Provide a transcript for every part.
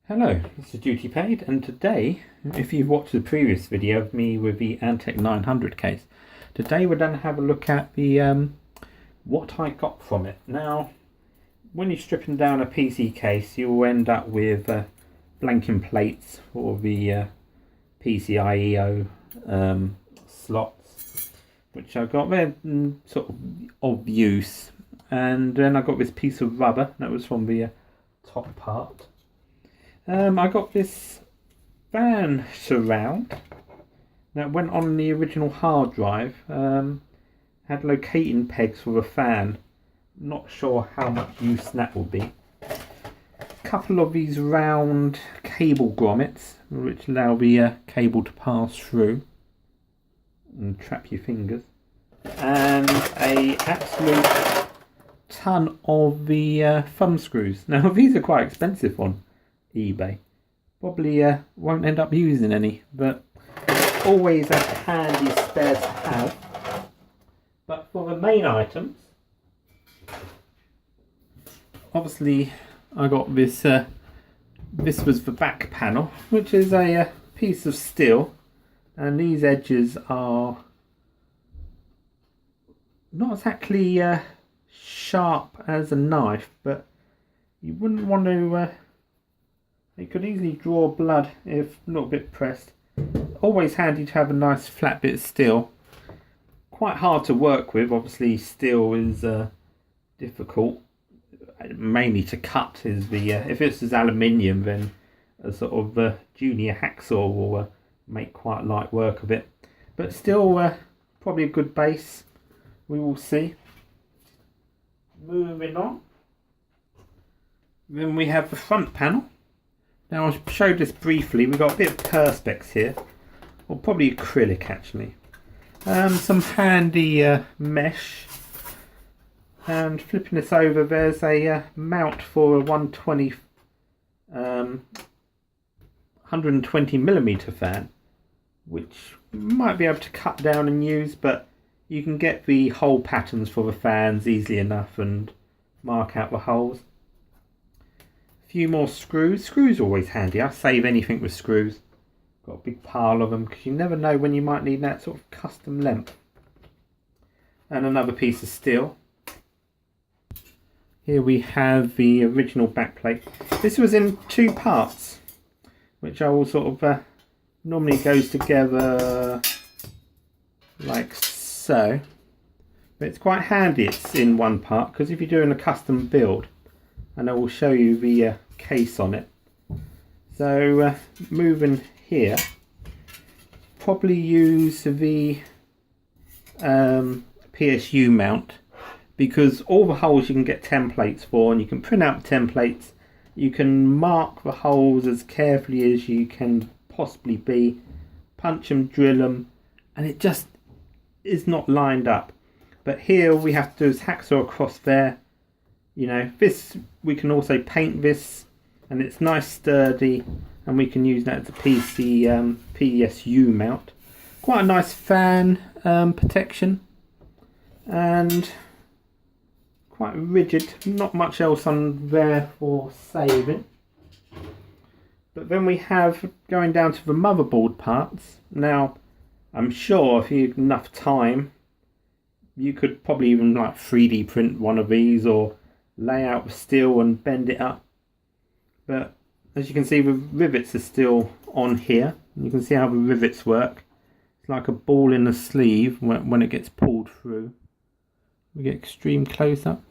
Hello, this is Duty Paid, and today, if you've watched the previous video of me with the Antec 900 case, today we're going to have a look at the what I got from it. Now, when you're stripping down a PC case, you'll end up with blanking plates for the PCIe slots, which I got. They're sort of use, and then I got this piece of rubber that was from the top part. I got this fan surround that went on the original hard drive. Had locating pegs for the fan. Not sure how much use that will be. A couple of these round cable grommets which allow the cable to pass through and trap your fingers. And a absolute ton of the thumb screws. Now these are quite expensive on eBay. Probably won't end up using any, but always a handy spare to have. But for the main items, obviously I got this. This was the back panel, which is a piece of steel, and these edges are not exactly sharp as a knife, but you wouldn't want to. It could easily draw blood if not a bit pressed. Always handy to have a nice flat bit of steel. Quite hard to work with. Obviously steel is difficult. Mainly to cut is the... if this is aluminium, then a sort of junior hacksaw will make quite light work of it. But still probably a good base. We will see. Moving on. Then we have the front panel. Now I showed this briefly. We've got a bit of perspex here, or probably acrylic actually. Some handy mesh, and flipping this over, there's a mount for a 120mm fan, which you might be able to cut down and use, but you can get the hole patterns for the fans easily enough and mark out the holes. Few more screws. Screws are always handy. I save anything with screws. Got a big pile of them because you never know when you might need that sort of custom length. And another piece of steel. Here we have the original backplate. This was in two parts, which I will sort of normally goes together like so. But it's quite handy it's in one part, because if you're doing a custom build, and I will show you the case on it. So moving here, probably use the PSU mount, because all the holes you can get templates for, and you can print out templates. You can mark the holes as carefully as you can possibly be, punch them, drill them, and it just is not lined up. But here we have to do is hacksaw across there. You know, this, we can also paint this, and it's nice sturdy, and we can use that as a PSU mount. Quite a nice fan protection, and quite rigid. Not much else on there for saving. But then we have, going down to the motherboard parts. Now, I'm sure if you have enough time, you could probably even like 3D print one of these, or lay out the steel and bend it up. But as you can see, the rivets are still on here. You can see how the rivets work. It's like a ball in the sleeve when it gets pulled through. We get extreme close up.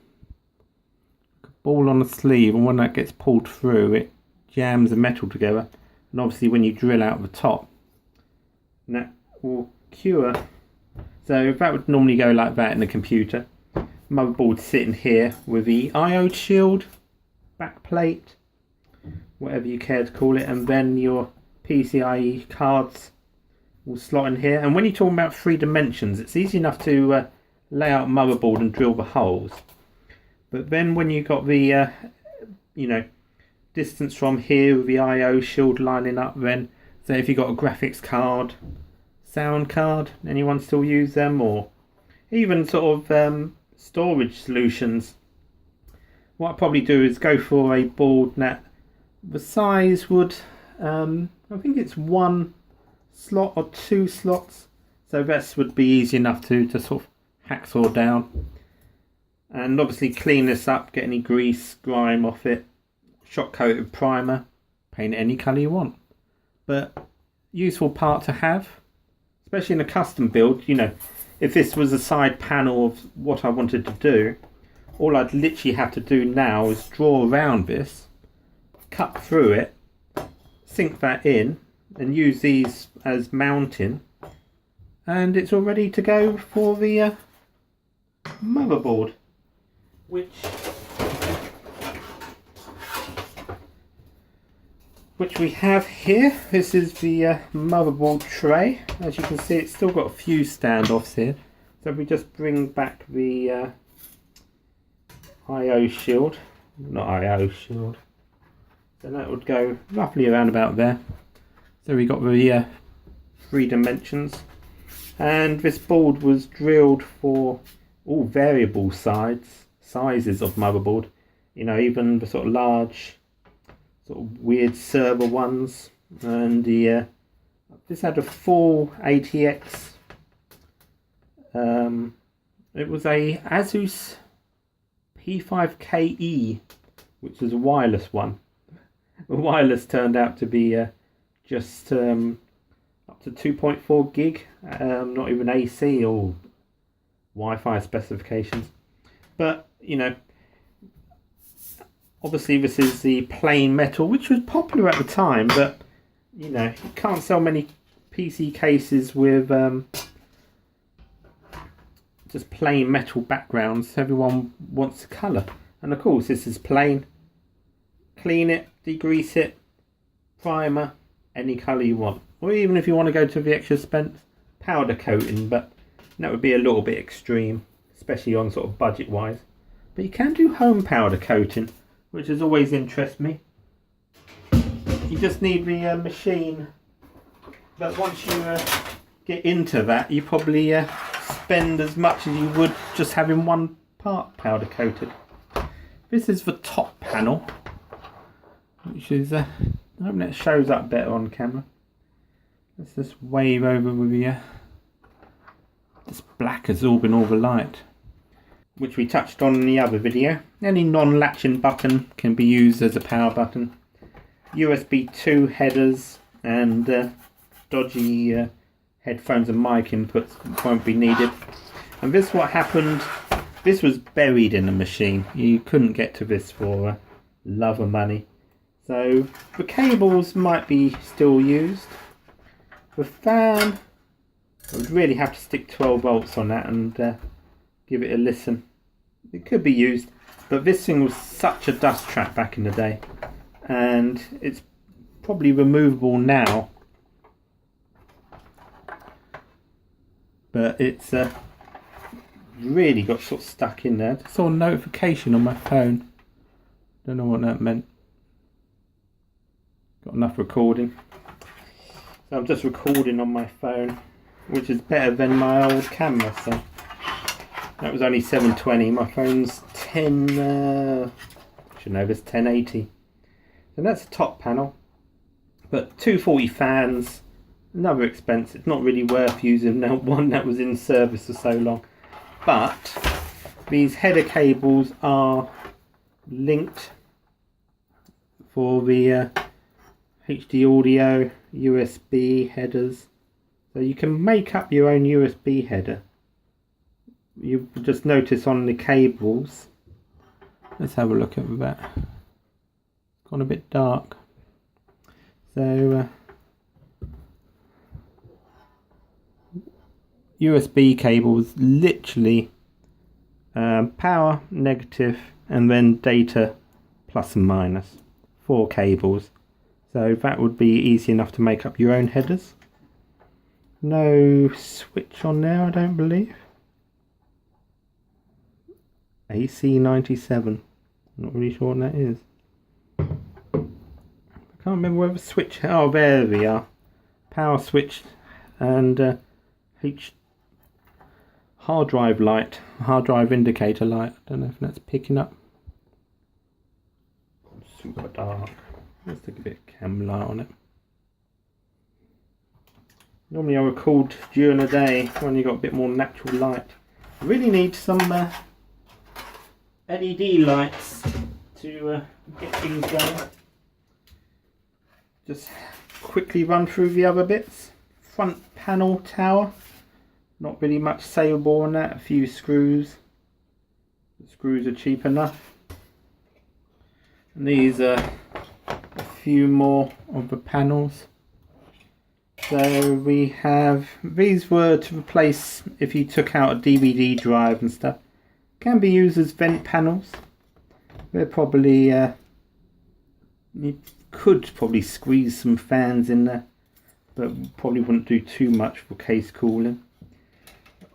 A ball on the sleeve, and when that gets pulled through, it jams the metal together. And obviously when you drill out the top, that will cure. So that would normally go like that in a computer. Motherboard sitting here with the IO shield, back plate, whatever you care to call it, and then your PCIe cards will slot in here. And when you're talking about 3 dimensions, it's easy enough to lay out a motherboard and drill the holes. But then when you've got the you know, distance from here with the IO shield lining up, then say if you've got a graphics card, sound card, anyone still use them, or even sort of storage solutions. What I'll probably do is go for a board that The size would, I think it's 1 slot or 2 slots, so this would be easy enough to sort of hacksaw down. And obviously clean this up, get any grease, grime off it, shot coated primer, paint it any colour you want. But useful part to have, especially in a custom build. You know, if this was a side panel of what I wanted to do, all I'd literally have to do now is draw around this, cut through it, sink that in, and use these as mounting, and it's all ready to go for the motherboard, which we have here. This is the motherboard tray. As you can see, it's still got a few standoffs here, so we just bring back the IO shield, not IO shield, so that would go roughly around about there. So we got the 3 dimensions, and this board was drilled for all variable sizes of motherboard, you know, even the sort of large, sort of weird server ones. And the this had a full ATX, it was a Asus P5KE, which is a wireless one. The wireless turned out to be just up to 2.4 gig, not even AC or Wi-Fi specifications. But you know, obviously this is the plain metal, which was popular at the time, but you know, you can't sell many PC cases with just plain metal backgrounds. Everyone wants colour, and of course this is plain. Clean it, degrease it, primer, any colour you want, or even if you want to go to the extra expense, powder coating, but that would be a little bit extreme, especially on sort of budget wise. But you can do home powder coating, which has always interested me. You just need the machine, but once you get into that, you probably spend as much as you would just having one part powder coated. This is the top panel, which is I hope that shows up better on camera. Let's just wave over with the this black absorbing all the light, which we touched on in the other video. Any non-latching button can be used as a power button. USB 2 headers and dodgy headphones and mic inputs won't be needed. And this what happened, this was buried in the machine. You couldn't get to this for love or money. So the cables might be still used. The fan, I would really have to stick 12 volts on that and give it a listen. It could be used, but this thing was such a dust trap back in the day, and it's probably removable now, but it's really got sort of stuck in there. I saw a notification on my phone, don't know what that meant. Got enough recording, so I'm just recording on my phone, which is better than my old camera. So that was only 720. My phone's 10 should know this, 1080. And that's the top panel, but 240 fans, another expense. It's not really worth using now, one that was in service for so long. But these header cables are linked for the HD audio USB headers, so you can make up your own USB header. You just notice on the cables, let's have a look at that, it's gone a bit dark. So USB cables, literally power, negative, and then data plus and minus, 4 cables. So that would be easy enough to make up your own headers. No switch on there, I don't believe. AC97, not really sure what that is. I can't remember where the switch, oh there we are. Power switch and hard drive light, hard drive indicator light. I don't know if that's picking up. Super dark. Let's take a bit of camera light on it. Normally I record during the day when you've got a bit more natural light. I really need some LED lights to get things going. Just quickly run through the other bits. Front panel tower. Not really much savable on that. A few screws. The screws are cheap enough. And these are a few more of the panels. So we have, these were to replace if you took out a DVD drive and stuff. Can be used as vent panels. They're probably, you could probably squeeze some fans in there, but probably wouldn't do too much for case cooling.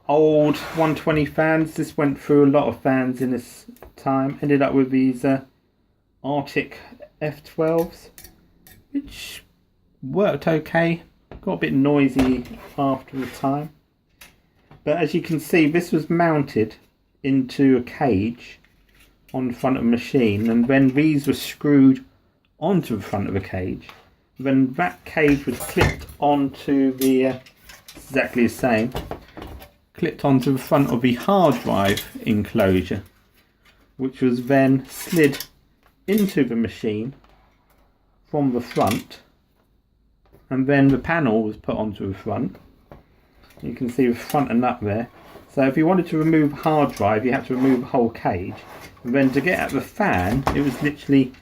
Old 120 fans, this went through a lot of fans in this time. Ended up with these Antec F12s, which worked okay. Got a bit noisy after the time, but as you can see, this was mounted into a cage on the front of the machine, and then these were screwed onto the front of the cage. Then that cage was clipped onto the exactly the same, clipped onto the front of the hard drive enclosure, which was then slid into the machine from the front. And then the panel was put onto the front. You can see the front and nut there. So if you wanted to remove hard drive, you had to remove the whole cage. And then to get at the fan, it was literally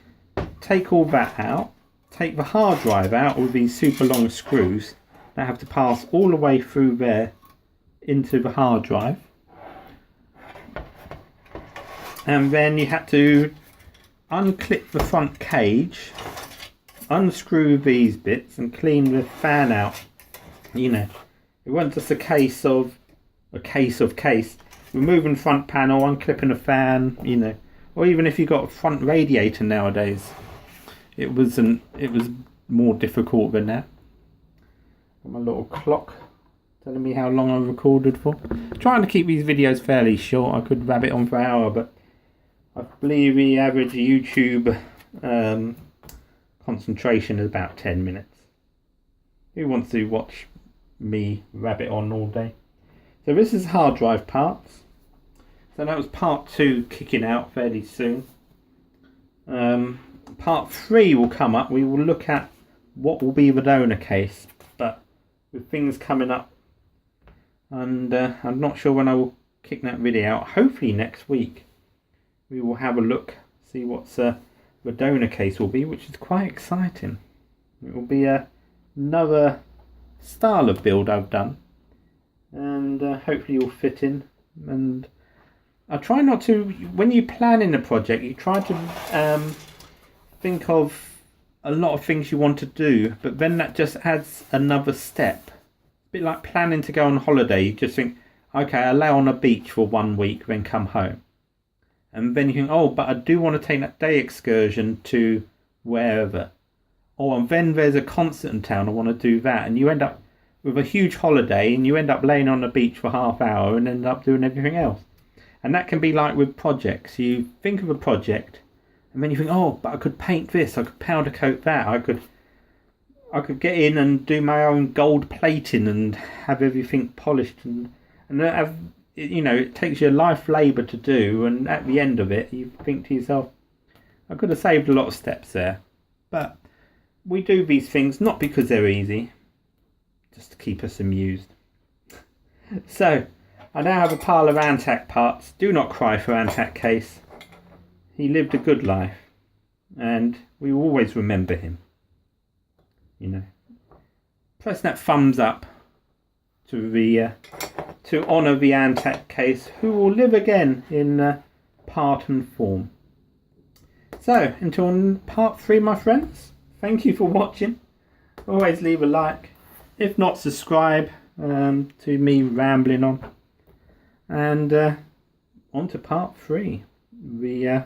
take all that out, take the hard drive out with these super long screws that have to pass all the way through there into the hard drive. And then you had to unclip the front cage, unscrew these bits and clean the fan out. You know, it wasn't just a case of removing front panel, unclipping a fan, you know, or even if you got a front radiator nowadays, it was more difficult than that. Got my little clock telling me how long I've recorded for. Trying to keep these videos fairly short. I could rabbit on for an hour, but I believe the average YouTube concentration is about 10 minutes. Who wants to watch me rabbit on all day? So this is hard drive parts. So that was part 2 kicking out fairly soon. Part 3 will come up. We will look at what will be the donor case, but with things coming up, and I'm not sure when I will kick that video out. Hopefully next week we will have a look, see what's the donor case will be, which is quite exciting. It will be another style of build I've done, and hopefully you'll fit in. And I try not to, when you plan in a project, you try to think of a lot of things you want to do, but then that just adds another step. A bit like planning to go on holiday. You just think, okay, I'll lay on a beach for 1 week, then come home. And then you think, oh, but I do want to take that day excursion to wherever. Oh, and then there's a concert in town, I want to do that. And you end up with a huge holiday, and you end up laying on the beach for half hour and end up doing everything else. And that can be like with projects. You think of a project, and then you think, oh, but I could paint this, I could powder coat that, I could get in and do my own gold plating and have everything polished and have, you know, it takes your life labour to do, and at the end of it you think to yourself, I could have saved a lot of steps there. But we do these things not because they're easy, just to keep us amused. So I now have a pile of Antec parts. Do not cry for Antec case. He lived a good life, and we will always remember him. You know, press that thumbs up to honour the Antec case, who will live again in part and form. So until part 3, my friends, thank you for watching. Always leave a like, if not subscribe, to me rambling on. And on to part 3, the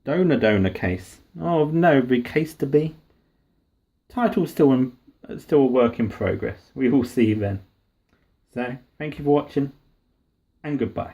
donor case. Oh no, the case to be. Title's still a work in progress. We will see you then. So thank you for watching, and goodbye.